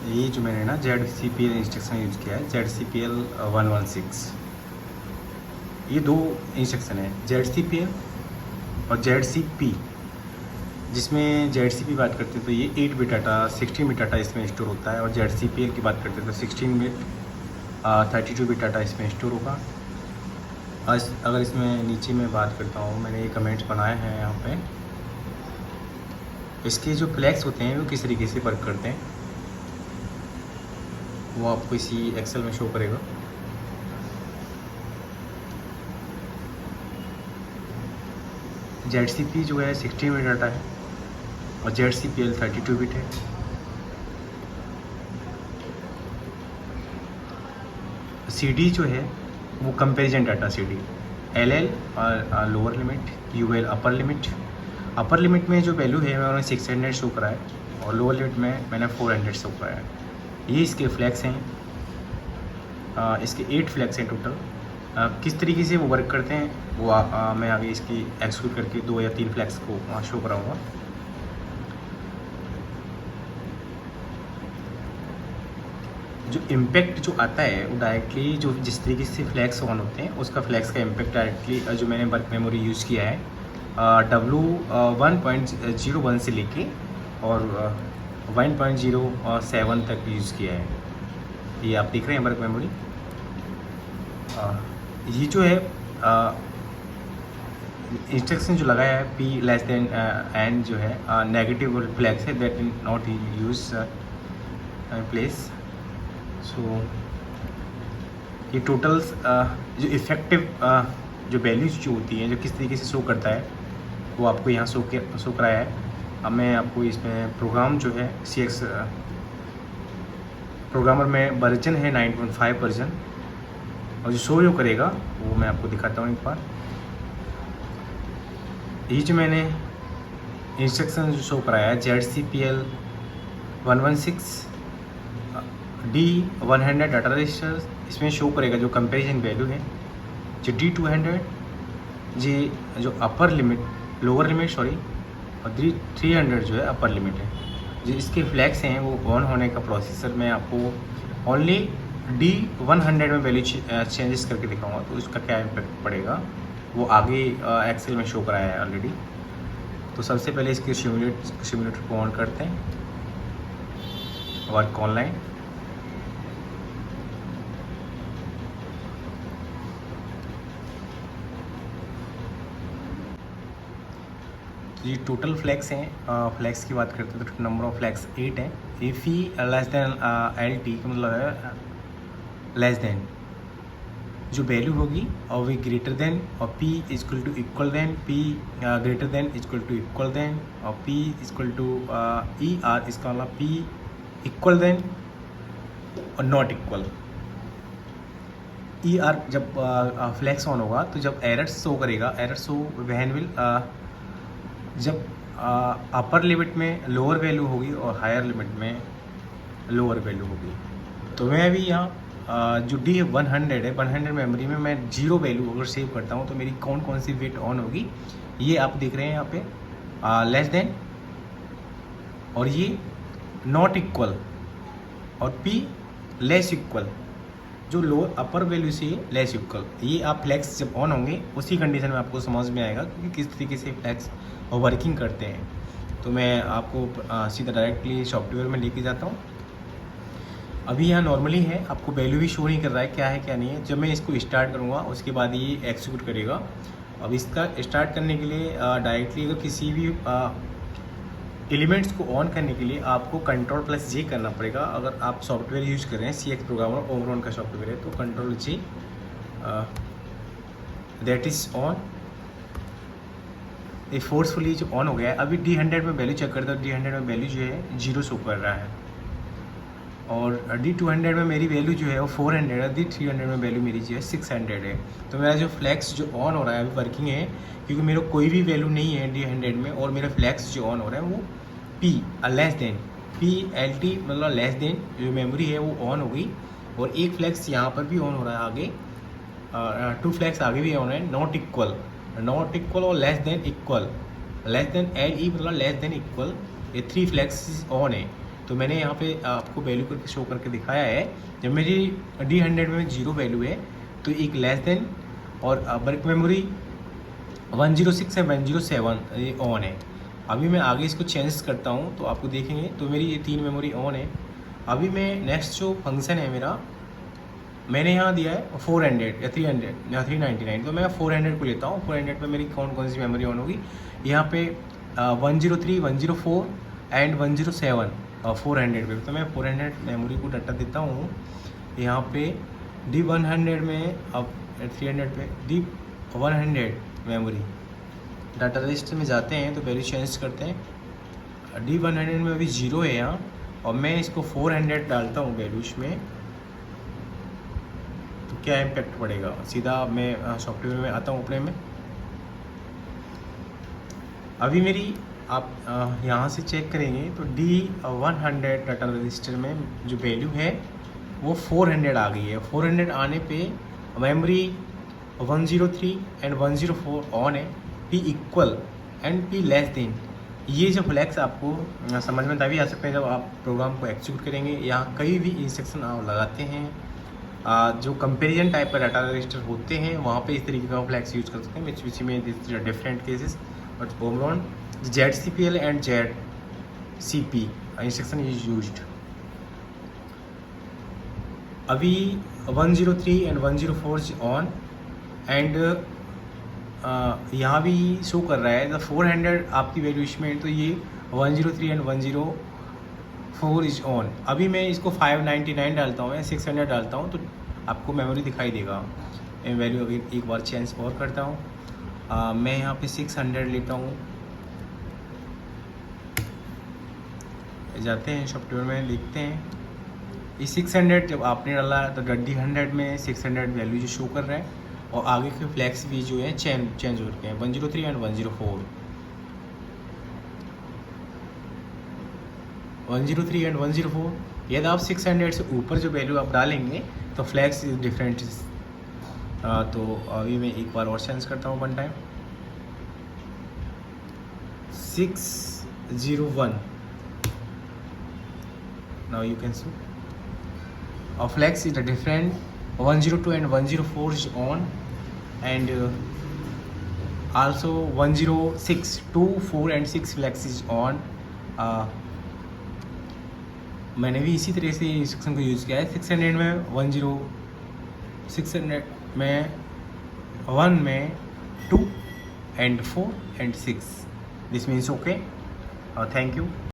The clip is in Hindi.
ये जो मैंने ना ZCPL इंस्ट्रक्शन यूज़ किया है, ZCPL 116। ये दो इंस्ट्रक्शन है, ZCPL और ZCP। जिसमें ZCP बात करते हैं तो ये 8 बिट डाटा 16 बिट डाटा इसमें स्टोर होता है, और ZCPL की बात करते हैं तो 16 बिट 32 बिट डाटा इसमें स्टोर होगा। आज अगर इसमें नीचे मैं बात करता हूँ, मैंने ये कमेंट्स बनाए हैं यहाँ पे। इसके जो फ्लैग्स होते हैं वो किस तरीके से वर्क करते हैं वो आपको इसी एक्सेल में शो करेगा। ZCP जो है 16 बिट डाटा है और ZCPL 32 बिट है। CD जो है वो कंपैरिजन डाटा CD, LL और lower limit, UL upper limit. अपर लिमिट में जो वैल्यू है मैंने 600 शो करा है, और लोअर लिमिट में मैंने 400 शो करा है। ये इसके फ्लैग्स हैं, इसके 8 फ्लैग्स हैं टोटल। किस तरीके से वो वर्क करते हैं वो मैं आगे इसकी एक्सक्यूट करके 2 या 3 फ्लैग्स को वहाँ शो कराऊँगा। जो इम्पैक्ट जो आता है वो डायरेक्टली जो जिस तरीके से फ्लैग्स ऑन होते हैं उसका फ्लैग्स का इम्पैक्ट डायरेक्टली जो मैंने वर्क मेमोरी यूज़ किया है W1.01 से लेके और 1.07 तक यूज़ किया है। ये आप देख रहे हैं वर्क मेमोरी। ये जो है इंस्ट्रक्शन जो लगाया है P लेस देन एंड जो है नेगेटिव फ्लैग्स है दैट नॉट यूज प्लेस। सो ये टोटल्स जो इफ़ेक्टिव जो वैल्यूज जो होती हैं जो किस तरीके से शो करता है वो आपको यहाँ शो कराया है। अब मैं आपको इसमें प्रोग्राम जो है CX प्रोग्रामर में वर्जन है 9.5 वर्जन, और जो शो करेगा वो मैं आपको दिखाता हूँ एक बार। ये जो मैंने इंस्ट्रक्शन जो शो कराया है ZCPL 116 D100 डाटा रजिस्टर, इसमें शो करेगा जो कंपैरिजन वैल्यू है। जो D200 ये जो upper limit lower limit sorry, और 300 जो है अपर लिमिट है। जो इसके फ्लैग्स हैं वो ऑन होने का प्रोसेसर मैं आपको ओनली D100 में वैल्यू चेंजेस करके दिखाऊंगा, तो उसका क्या इम्पैक्ट पड़ेगा वो आगे एक्सेल में शो कराया है ऑलरेडी। तो सबसे पहले इसके सिमुलेटर को ऑन करते हैं, वर्क ऑनलाइन। ये टोटल फ्लैग्स हैं। फ्लैग्स की बात करते हैं तो नंबर ऑफ फ्लैग्स 8 हैं। If he less than LT का मतलब है लेस देन जो वैल्यू होगी और वे ग्रेटर देन, और P equal to equal than, P greater than equal to equal than, और P इक्वल टू ER इसका मतलब P इक्वल देन और नॉट इक्वल। ER जब फ्लैग्स ऑन होगा तो जब एरर शो करेगा, एरर शो वैन विल जब अपर लिमिट में लोअर वैल्यू होगी और हायर लिमिट में लोअर वैल्यू होगी। तो मैं अभी यहाँ जो D100 है 100 मेमोरी में मैं 0 वैल्यू अगर सेव करता हूँ तो मेरी कौन कौन सी बिट ऑन होगी ये आप देख रहे हैं यहाँ पे। लेस देन, और ये नॉट इक्वल, और P लेस इक्वल, जो लोअर अपर वैल्यू से लेस इक्वल। ये आप फ्लैग्स जब ऑन होंगे उसी कंडीशन में आपको समझ में आएगा कि किस तरीके से फ्लैग्स वर्किंग करते हैं। तो मैं आपको सीधा डायरेक्टली सॉफ्टवेयर में लेके जाता हूँ। अभी यहाँ नॉर्मली है, आपको वैल्यू भी शो नहीं कर रहा है क्या है क्या नहीं है। जब मैं इसको स्टार्ट करूँगा उसके बाद ये एक्सिक्यूट करेगा। अब इसका स्टार्ट करने के लिए डायरेक्टली अगर किसी भी एलिमेंट्स को ऑन करने के लिए आपको Ctrl+J करना पड़ेगा। अगर आप सॉफ्टवेयर यूज़ कर रहे हैं CX प्रोग्रामर ओवरऑन का सॉफ्टवेयर है तो Ctrl+J दैट इज़ ऑन। ये फोर्सफुली जो ऑन हो गया है। अभी D100 में वैल्यू चेक करता हूँ, D100 में वैल्यू जो है 0 शो कर रहा है, और D200 में मेरी वैल्यू जो है वो 400 है, D300 में वैल्यू मेरी जो है 600 है। तो मेरा जो फ्लैक्स जो ऑन हो रहा है अभी वर्किंग है, क्योंकि मेरा कोई भी वैल्यू नहीं है D100 में, और मेरा फ्लैक्स जो ऑन हो रहा है वो P लेस देन PLT मतलब लेस देन जो मेमोरी है वो ऑन हो गई। और एक फ्लैक्स यहाँ पर भी ऑन हो रहा है आगे, 2 फ्लैक्स आगे भी ऑन है, नॉट इक्वल और less than equal, less than LE मतलब लेस देन इक्वल। ये 3 फ्लैक्स ऑन है। तो मैंने यहाँ पे आपको वैल्यू करके शो करके दिखाया है। जब मेरी D100 में 0 वैल्यू है तो एक लेस देन और बल्क मेमोरी 106 है 107 ये ऑन है। अभी मैं आगे इसको चेंज करता हूँ तो आपको देखेंगे तो मेरी ये 3 मेमोरी ऑन है। अभी मैं नेक्स्ट जो फंक्शन है मेरा, मैंने यहाँ दिया है 400 या 300 या 399, तो मैं 400 को लेता हूँ। 400 पे मेरी कौन कौन सी मेमोरी ऑन होगी, यहाँ पे 103, 104 एंड 107 400 पे, तो मैं 400 मेमोरी को डाटा देता हूँ। यहाँ पे D100 में अब 300 पे D100 मेमोरी डाटा रजिस्टर में जाते हैं तो वैल्यू चेंज करते हैं। D100 में अभी 0 है यहाँ, और मैं इसको 400 डालता हूँ वैल्यूज में, तो क्या इम्पैक्ट पड़ेगा। सीधा मैं सॉफ्टवेयर में आता हूँ अपने में। अभी मेरी आप यहाँ से चेक करेंगे तो D100 डाटा रजिस्टर में जो वैल्यू है वो 400 आ गई है। 400 आने पे मेमोरी 103 एंड 104 ऑन है, P equal and P less than. ये जो फ्लैग्स आपको समझ में तभी आ सकते हैं जब आप प्रोग्राम को एक्जीक्यूट करेंगे या कई भी इंस्ट्रक्शन आप लगाते हैं। जो कंपेरिजन टाइप का डाटा रजिस्टर होते हैं वहाँ पे इस तरीके का फ्लैग्स यूज कर सकते हैं, विच में this different cases, but overall ZCPL and ZCP instruction is used. अभी 103 एंड 104 ऑन एंड यहाँ भी शो कर रहा है द 400 आपकी वैल्यू इसमें, तो ये 103 एंड 104 इज ऑन। अभी मैं इसको 599 डालता हूँ या 600 डालता हूँ तो आपको मेमोरी दिखाई देगा। मैं वैल्यू अभी एक बार चेंज और करता हूँ। मैं यहाँ पे 600 लेता हूँ, जाते हैं सॉफ्टवेयर में देखते हैं। ये 600 जब आपने डाला तो D100 में 600 वैल्यू जो शो कर रहा है, और आगे के फ्लैग्स भी जो है चेंज हो रखे हैं 103 एंड 104। 103 एंड 104, यदि आप 600 से ऊपर जो वैल्यू आप डालेंगे तो फ्लैग्स इज डिफरेंट। तो अभी मैं एक बार और चेंज करता हूँ one time. 601 now you can see our flags is different, 102 and 104 is on, and also 106, 2, 4 and 6 flags is on। मैंने भी इसी तरह से इंस्ट्रक्शन को यूज़ किया है। 600 में 600 में 1 में 2 and 4 and 6, this means okay. Thank you.